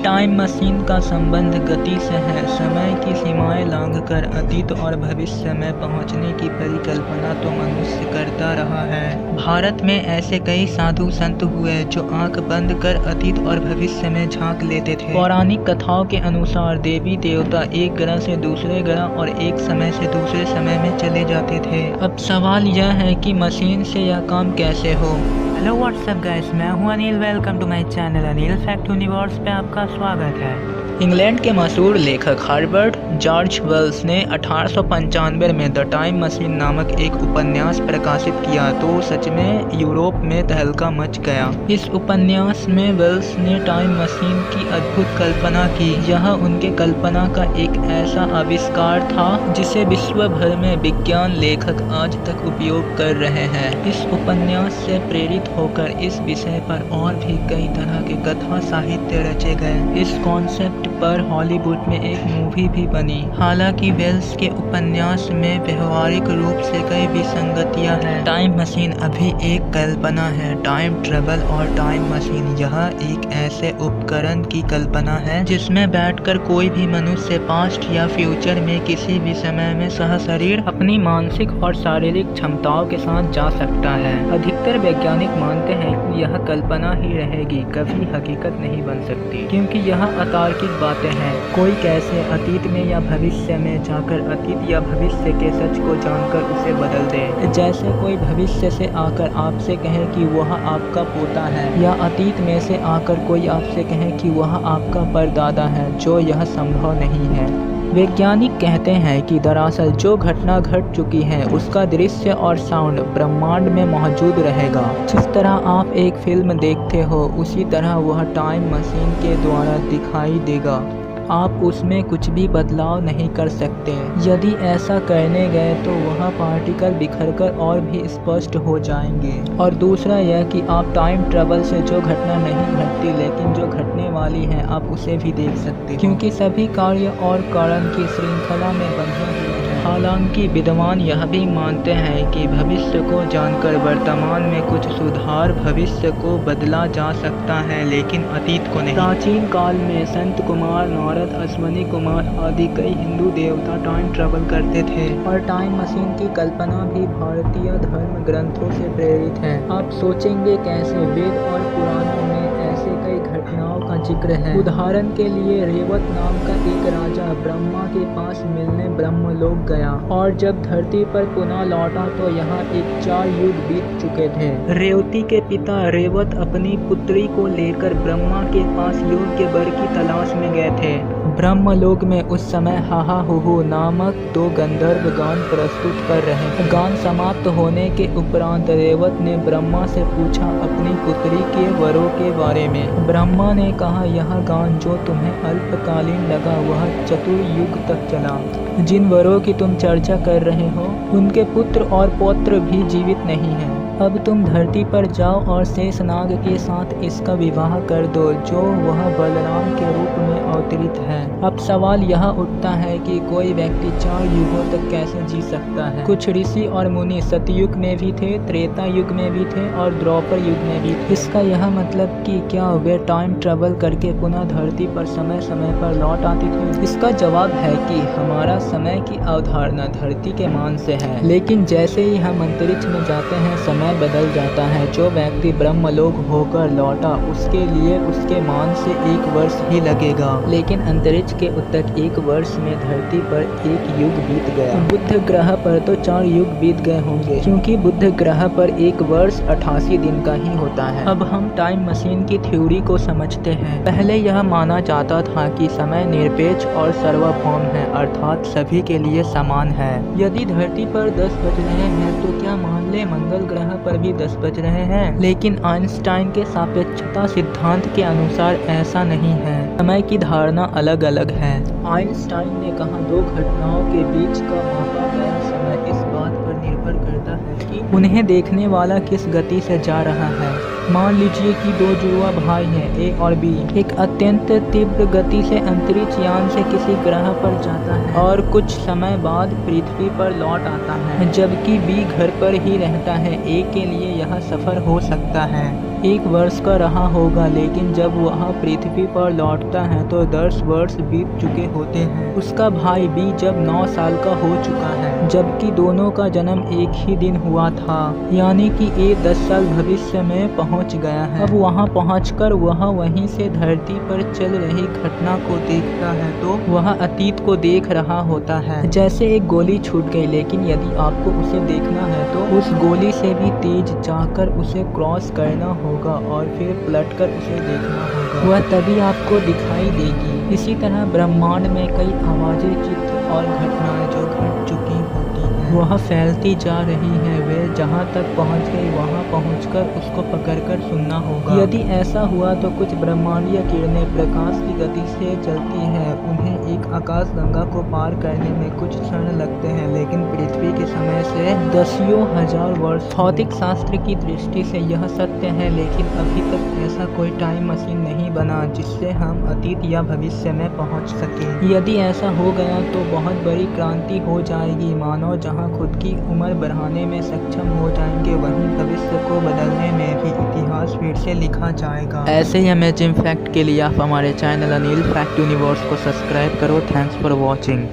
Time machine का संबंध गति से है। समय की सीमाएं लांघकर अतीत और भविष्य में पहुंचने की परिकल्पना तो मनुष्य करता रहा है। भारत में ऐसे कई साधु संत हुए जो आंख बंद कर अतीत और भविष्य में झांक लेते थे। पौराणिक कथाओं के अनुसार देवी देवता एक ग्रह से दूसरे ग्रह और एक समय से दूसरे समय में चले जाते थे। अब सवाल यह है कि मशीन से यह काम कैसे हो। हेलो व्हाट्सअप गाइस, मैं हूं Anil. Welcome to my channel Anil fact universe पे आपका स्वागत है। इंग्लैंड के मशहूर लेखक हर्बर्ट जॉर्ज वेल्स ने 1895 में द टाइम मशीन नामक एक उपन्यास प्रकाशित किया तो सच में यूरोप में तहलका मच गया। इस उपन्यास में वेल्स ने टाइम मशीन की अद्भुत कल्पना की। यह उनके कल्पना का एक ऐसा आविष्कार था जिसे विश्व भर में विज्ञान लेखक आज तक उपयोग कर रहे हैं। इस उपन्यास से प्रेरित होकर इस विषय पर और भी कई तरह के कथा साहित्य रचे गए। इस कॉन्सेप्ट पर हॉलीवुड में एक मूवी भी बनी। हालांकि वेल्स के उपन्यास में व्यवहारिक रूप से कई विसंगतियां हैं। टाइम मशीन अभी एक कल्पना है। टाइम ट्रेवल और टाइम मशीन यह एक ऐसे उपकरण की कल्पना है जिसमें बैठकर कोई भी मनुष्य पास्ट या फ्यूचर में किसी भी समय में सहशरीर अपनी मानसिक और शारीरिक क्षमताओं के साथ जा सकता है। अधिकतर वैज्ञानिक मानते हैं कि यह कल्पना ही रहेगी, कभी हकीकत नहीं बन सकती, क्योंकि यह अतार्किक बातें हैं। कोई कैसे अतीत में या भविष्य में जाकर अतीत या भविष्य के सच को जानकर उसे बदल दे। जैसे कोई भविष्य से आकर आपसे कहे कि वह आपका पोता है, या अतीत में से आकर कोई आपसे कहे कि वह आपका परदादा है, जो यह संभव नहीं है। वैज्ञानिक कहते हैं कि दरअसल जो घटना घट चुकी है उसका दृश्य और साउंड ब्रह्मांड में मौजूद रहेगा। जिस तरह आप एक फिल्म देखते हो उसी तरह वह टाइम मशीन के द्वारा दिखाई देगा। आप उसमें कुछ भी बदलाव नहीं कर सकते। यदि ऐसा करने गए तो वह पार्टिकल बिखरकर और भी स्पष्ट हो जाएंगे। और दूसरा यह कि आप टाइम ट्रेवल से जो घटना नहीं घटती लेकिन जो घटने वाली है आप उसे भी देख सकते हो, क्योंकि सभी कार्य और कारण की श्रृंखला में बंधे हुए हैं। हालांकि विद्वान यह भी मानते हैं कि भविष्य को जानकर वर्तमान में कुछ सुधार भविष्य को बदला जा सकता है, लेकिन अतीत को नहीं। प्राचीन काल में संत कुमार, नारद, अश्वनी कुमार आदि कई हिंदू देवता टाइम ट्रेवल करते थे। और टाइम मशीन की कल्पना भी भारतीय धर्म ग्रंथों से प्रेरित है। आप सोचेंगे कैसे? वेद और पुराणों में ऐसे कई घटनाओं का जिक्र है। उदाहरण के लिए रेवत नाम का एक राजा ब्रह्मा के पास मिलने ब्रह्मलोक गया और जब धरती पर पुनः लौटा तो यहाँ एक 4 युग बीत चुके थे। रेवती के पिता रेवत अपनी पुत्री को लेकर ब्रह्मा के पास योग्य वर की तलाश में गए थे। ब्रह्मलोक में उस समय हाहा हुहु नामक 2 गंधर्व गान प्रस्तुत कर रहे। गान समाप्त होने के उपरांत रेवत ने ब्रह्मा से पूछा अपनी पुत्री के वरों के बारे में। ब्रह्मा ने कहा यह गान जो तुम्हें अल्पकालीन लगा वह चतुर्युग तक चला। जिन वरों की तुम चर्चा कर रहे हो उनके पुत्र और पौत्र भी जीवित नहीं हैं। अब तुम धरती पर जाओ और शेषनाग के साथ इसका विवाह कर दो जो वह बलराम के रूप में अवतरित है। अब सवाल यह उठता है कि कोई व्यक्ति 4 युगों तक कैसे जी सकता है। कुछ ऋषि और मुनि सतयुग में भी थे, त्रेता युग में भी थे और द्वापर युग में भी थे। इसका यह मतलब कि क्या वे टाइम ट्रेवल करके पुनः धरती पर समय समय पर लौट आते थे? इसका जवाब है कि हमारा समय की अवधारणा धरती के मान से है, लेकिन जैसे ही हम अंतरिक्ष में जाते हैं समय बदल जाता है। जो व्यक्ति ब्रह्मलोक होकर लौटा उसके लिए उसके मान से 1 वर्ष ही लगेगा, लेकिन अंतरिक्ष के उत्तक 1 वर्ष में धरती पर 1 युग बीत गया। बुध ग्रह पर तो 4 युग बीत गए होंगे, क्योंकि बुध ग्रह पर 1 वर्ष 88 दिन का ही होता है। अब हम टाइम मशीन की थ्योरी को समझते हैं। पहले यह माना जाता था कि समय निरपेक्ष और सार्वभौम है, अर्थात सभी के लिए समान है। यदि धरती पर 10 बज रहे हैं तो क्या मान ले मंगल ग्रह पर भी 10 बज रहे हैं? लेकिन आइंस्टाइन के सापेक्षता सिद्धांत के अनुसार ऐसा नहीं है। समय की धारणा अलग अलग है। आइंस्टाइन ने कहा 2 घटनाओं के बीच का मापा गया समय इस बात पर निर्भर करता है कि उन्हें देखने वाला किस गति से जा रहा है। मान लीजिए कि 2 जुड़वा भाई हैं ए और बी। एक अत्यंत तीव्र गति से अंतरिक्ष यान से किसी ग्रह पर जाता है और कुछ समय बाद पृथ्वी पर लौट आता है, जबकि बी घर पर ही रहता है। ए के लिए यह सफर हो सकता है 1 वर्ष का रहा होगा, लेकिन जब वह पृथ्वी पर लौटता है तो 10 वर्ष बीत चुके होते हैं। उसका भाई भी जब 9 साल का हो चुका है, जबकि दोनों का जन्म एक ही दिन हुआ था, यानी कि ये 10 साल भविष्य में पहुंच गया है। अब वहां पहुंचकर वह वहीं से धरती पर चल रही घटना को देखता है तो वह अतीत को देख रहा होता है। जैसे एक गोली छूट गई, लेकिन यदि आपको उसे देखना है तो उस गोली से भी तेज जाकर उसे क्रॉस करना होगा और फिर पलटकर उसे देखना होगा, वह तभी आपको दिखाई देगी। इसी तरह ब्रह्मांड में कई आवाजें, चित्र और घटनाएं जो घट चुकी होती हैं वह फैलती जा रही है। वे जहाँ तक पहुँच गई वहाँ पहुँचकर उसको पकड़कर सुनना होगा। यदि ऐसा हुआ तो कुछ ब्रह्मांडीय किरणें प्रकाश की गति से चलती हैं। उन्हें एक आकाश गंगा को पार करने में कुछ क्षण लगते हैं, लेकिन पृथ्वी के समय से दसियों हजार वर्ष। भौतिक शास्त्र की दृष्टि से यह सत्य है, लेकिन अभी तक ऐसा कोई टाइम मशीन नहीं बना जिससे हम अतीत या भविष्य में पहुंच सके। यदि ऐसा हो गया तो बहुत बड़ी क्रांति हो जाएगी। मानव जहां खुद की उम्र बढ़ाने में सक्षम हो जाएंगे, वहीं भविष्य को बदलने में भी इतिहास फिर से लिखा जाएगा। ऐसे ही अमेजिंग फैक्ट के लिए आप हमारे चैनल अनिल फैक्ट यूनिवर्स को सब्सक्राइब करो। Thanks for watching.